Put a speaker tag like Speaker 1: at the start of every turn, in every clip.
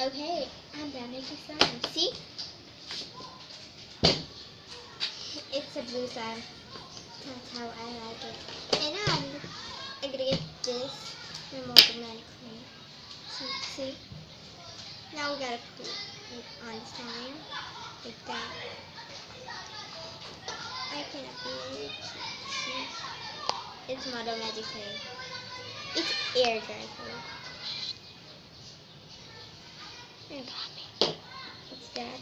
Speaker 1: Okay, I'm done making slime. See? It's a blue slime. That's how I like it. And I'm gonna get this magically. See? Now we gotta put it on the slime. Like that. I cannot do it. See? It's model magically. It's air dry clay. What's that?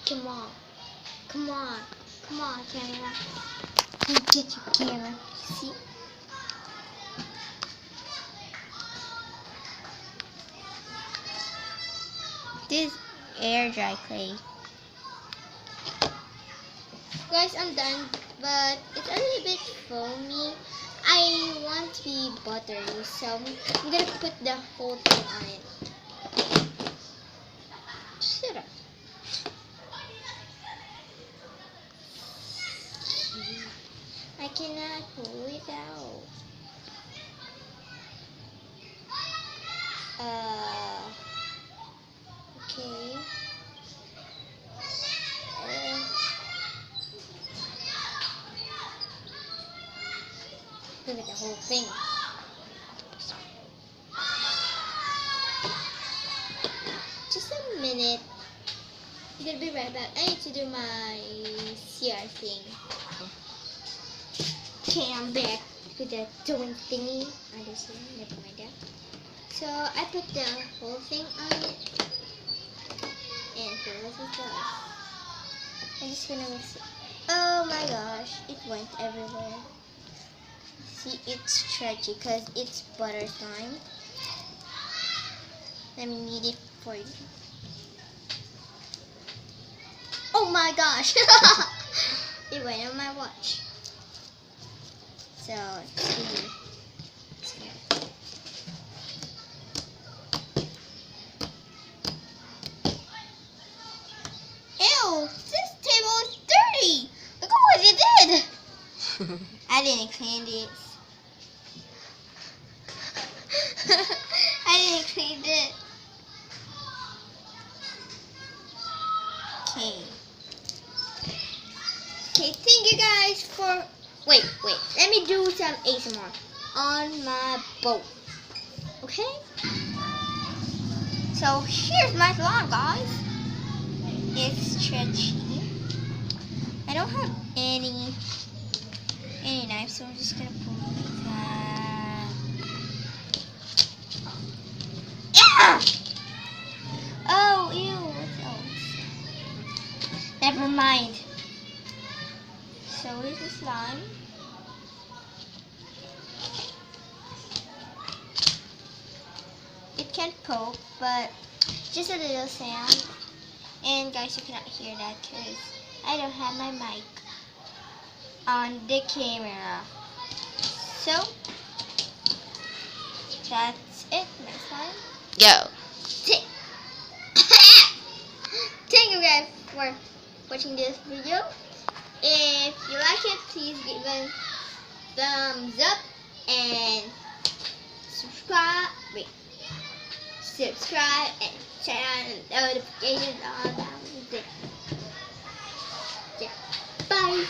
Speaker 1: Come on. Come on. Come on, camera. You get your camera. See? This air dry clay. Guys, I'm done, but it's a little bit foamy. I want to be buttery, so I'm gonna put the whole thing on it. Shut up. I cannot pull it out. Okay. Look at the whole thing. Just a minute. I'm gonna be right back. I need to do my CR thing. Okay, I'm back with the doing thingy. I just never mind that. So I put the whole thing on it, and here was it goes. I'm just gonna mix it. Oh my gosh, it went everywhere. See, it's stretchy because it's butter slime. Let me knead it for you. Oh my gosh! It went on my watch. So, ew! This table is dirty! Look at what you did! I didn't clean it. I didn't clean it. Okay. Okay, thank you guys for... Wait. Let me do some ASMR on my boat. Okay? So, here's my slime, guys. It's stretchy. I don't have any knife, so I'm just gonna pull it like that. Yeah! Oh, ew, what's else? Never mind. So here's the slime. It can poke, but just a little sound. And guys, you cannot hear that because I don't have my mic on the camera. So that's it. Next time.
Speaker 2: Go.
Speaker 1: Thank you guys for watching this video. If you like it, please give a thumbs up and subscribe and turn on notifications on that. Bye.